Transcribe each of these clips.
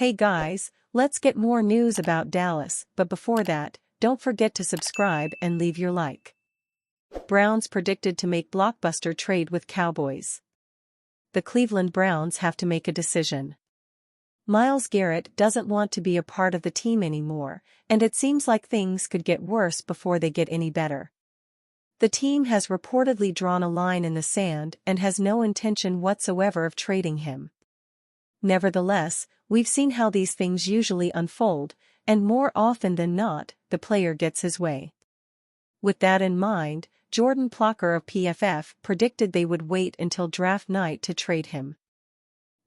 Hey guys, let's get more news about Dallas, but before that, don't forget to subscribe and leave your like. Browns predicted to make blockbuster trade with Cowboys. The Cleveland Browns have to make a decision. Myles Garrett doesn't want to be a part of the team anymore, and it seems like things could get worse before they get any better. The team has reportedly drawn a line in the sand and has no intention whatsoever of trading him. Nevertheless, we've seen how these things usually unfold, and more often than not, the player gets his way. With that in mind, Jordan Plocker of PFF predicted they would wait until draft night to trade him.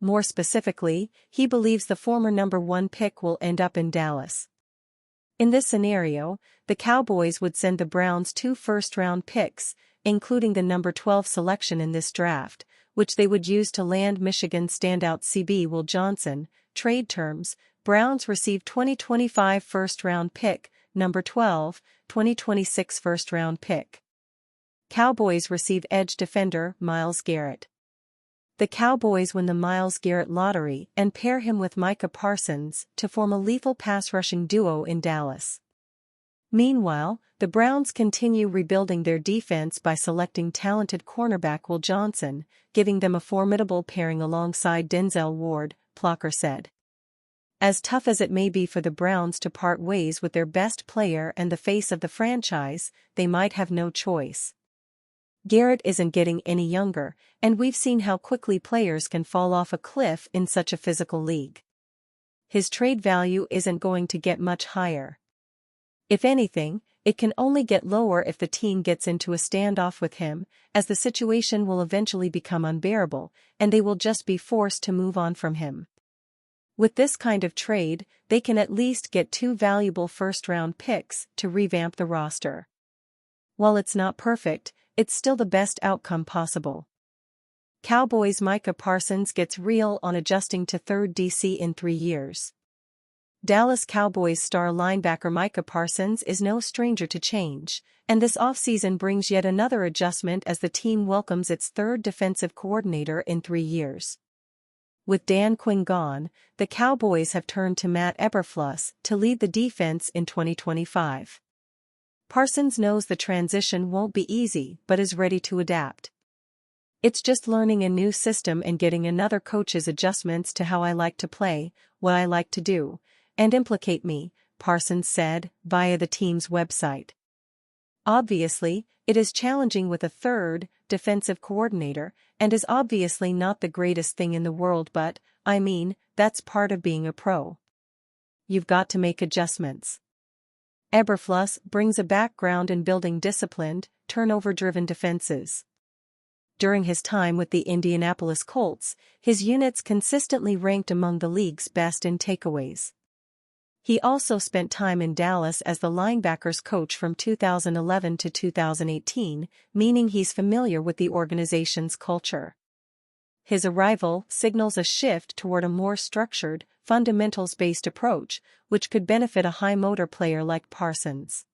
More specifically, he believes the former number 1 pick will end up in Dallas. In this scenario, the Cowboys would send the Browns 2 first-round picks, including the number 12 selection in this draft, which they would use to land Michigan standout CB Will Johnson. Trade terms: Browns receive 2025 first-round pick, number 12, 2026 first-round pick. Cowboys receive edge defender Myles Garrett. The Cowboys win the Myles Garrett lottery and pair him with Micah Parsons to form a lethal pass-rushing duo in Dallas. Meanwhile, the Browns continue rebuilding their defense by selecting talented cornerback Will Johnson, giving them a formidable pairing alongside Denzel Ward, Plocker said. As tough as it may be for the Browns to part ways with their best player and the face of the franchise, they might have no choice. Garrett isn't getting any younger, and we've seen how quickly players can fall off a cliff in such a physical league. His trade value isn't going to get much higher. If anything, it can only get lower if the team gets into a standoff with him, as the situation will eventually become unbearable, and they will just be forced to move on from him. With this kind of trade, they can at least get 2 valuable first-round picks to revamp the roster. While it's not perfect, it's still the best outcome possible. Cowboys' Micah Parsons gets real on adjusting to 3rd DC in 3 years. Dallas Cowboys star linebacker Micah Parsons is no stranger to change, and this offseason brings yet another adjustment as the team welcomes its 3rd defensive coordinator in 3 years. With Dan Quinn gone, the Cowboys have turned to Matt Eberflus to lead the defense in 2025. Parsons knows the transition won't be easy but is ready to adapt. It's just learning a new system and getting another coach's adjustments to how I like to play, what I like to do, and implicate me, Parsons said, via the team's website. Obviously, it is challenging with a 3rd defensive coordinator, and is obviously not the greatest thing in the world, but, I mean, that's part of being a pro. You've got to make adjustments. Eberflus brings a background in building disciplined, turnover-driven defenses. During his time with the Indianapolis Colts, his units consistently ranked among the league's best in takeaways. He also spent time in Dallas as the linebackers coach from 2011 to 2018, meaning he's familiar with the organization's culture. His arrival signals a shift toward a more structured, fundamentals-based approach, which could benefit a high-motor player like Parsons.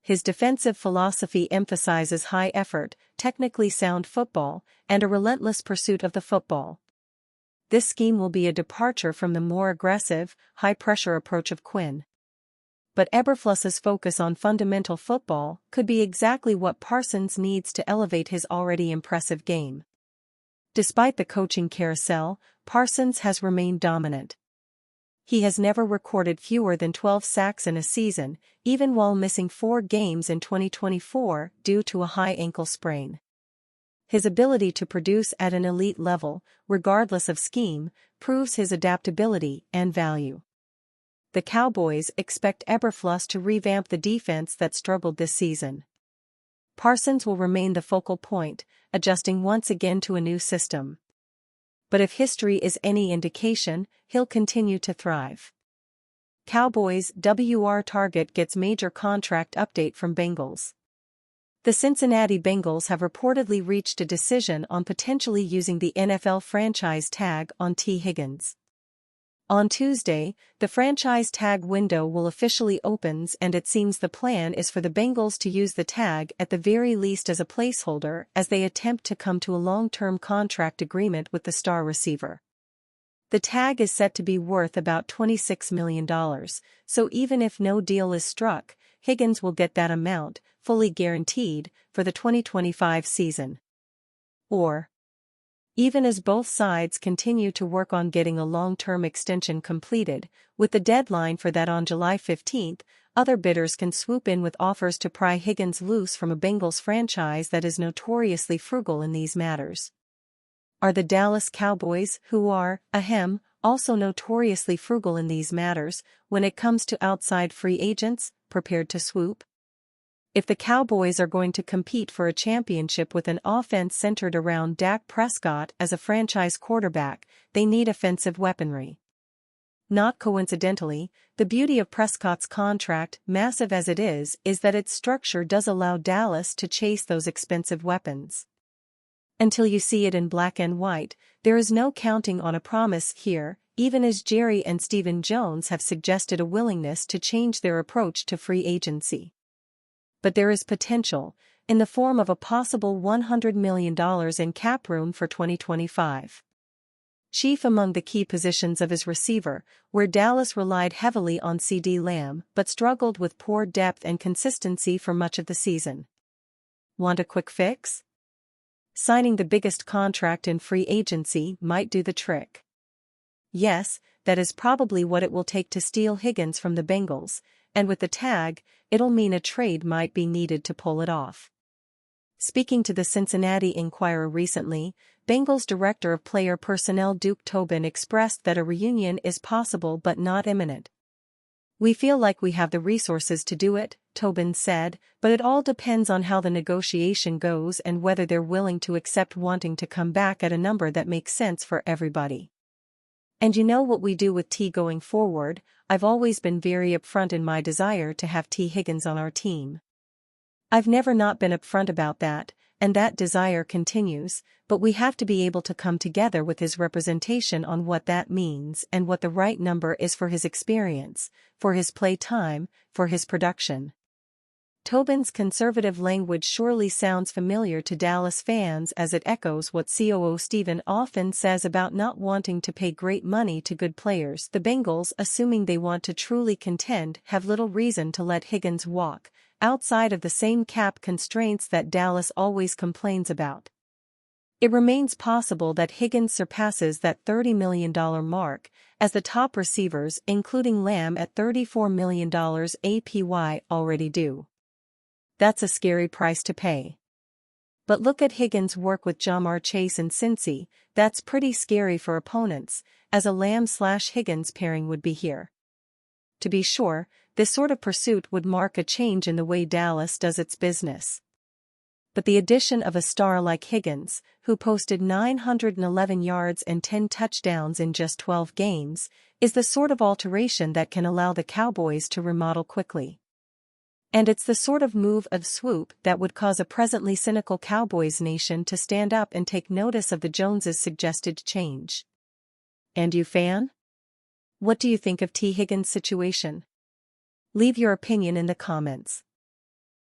His defensive philosophy emphasizes high effort, technically sound football, and a relentless pursuit of the football. This scheme will be a departure from the more aggressive, high-pressure approach of Quinn. But Eberflus's focus on fundamental football could be exactly what Parsons needs to elevate his already impressive game. Despite the coaching carousel, Parsons has remained dominant. He has never recorded fewer than 12 sacks in a season, even while missing 4 games in 2024 due to a high ankle sprain. His ability to produce at an elite level, regardless of scheme, proves his adaptability and value. The Cowboys expect Eberflus to revamp the defense that struggled this season. Parsons will remain the focal point, adjusting once again to a new system. But if history is any indication, he'll continue to thrive. Cowboys' WR target gets major contract update from Bengals. The Cincinnati Bengals have reportedly reached a decision on potentially using the NFL franchise tag on T. Higgins. On Tuesday, the franchise tag window will officially open, and it seems the plan is for the Bengals to use the tag at the very least as a placeholder as they attempt to come to a long-term contract agreement with the star receiver. The tag is set to be worth about $26 million, so even if no deal is struck, Higgins will get that amount, fully guaranteed, for the 2025 season. Or, even as both sides continue to work on getting a long-term extension completed, with the deadline for that on July 15, other bidders can swoop in with offers to pry Higgins loose from a Bengals franchise that is notoriously frugal in these matters. Are the Dallas Cowboys, who are, also notoriously frugal in these matters, when it comes to outside free agents, prepared to swoop? If the Cowboys are going to compete for a championship with an offense centered around Dak Prescott as a franchise quarterback, they need offensive weaponry. Not coincidentally, the beauty of Prescott's contract, massive as it is that its structure does allow Dallas to chase those expensive weapons. Until you see it in black and white, there is no counting on a promise here, even as Jerry and Stephen Jones have suggested a willingness to change their approach to free agency. But there is potential, in the form of a possible $100 million in cap room for 2025. Chief among the key positions of his receiver, where Dallas relied heavily on CeeDee Lamb but struggled with poor depth and consistency for much of the season. Want a quick fix? Signing the biggest contract in free agency might do the trick. Yes, that is probably what it will take to steal Higgins from the Bengals, and with the tag, it'll mean a trade might be needed to pull it off. Speaking to the Cincinnati Enquirer recently, Bengals Director of Player Personnel Duke Tobin expressed that a reunion is possible but not imminent. "We feel like we have the resources to do it," Tobin said, "but it all depends on how the negotiation goes and whether they're willing to accept wanting to come back at a number that makes sense for everybody. And you know what we do with T going forward, I've always been very upfront in my desire to have T Higgins on our team. I've never not been upfront about that, and that desire continues, but we have to be able to come together with his representation on what that means and what the right number is for his experience, for his play time, for his production." Tobin's conservative language surely sounds familiar to Dallas fans as it echoes what COO Stephen often says about not wanting to pay great money to good players. The Bengals, assuming they want to truly contend, have little reason to let Higgins walk, outside of the same cap constraints that Dallas always complains about. It remains possible that Higgins surpasses that $30 million mark, as the top receivers, including Lamb at $34 million APY, already do. That's a scary price to pay. But look at Higgins' work with Ja'Marr Chase in Cincy, that's pretty scary for opponents, as a Lamb/Higgins pairing would be here. To be sure, this sort of pursuit would mark a change in the way Dallas does its business. But the addition of a star like Higgins, who posted 911 yards and 10 touchdowns in just 12 games, is the sort of alteration that can allow the Cowboys to remodel quickly. And it's the sort of move of swoop that would cause a presently cynical Cowboys nation to stand up and take notice of the Joneses' suggested change. And you, fan? What do you think of T. Higgins' situation? Leave your opinion in the comments.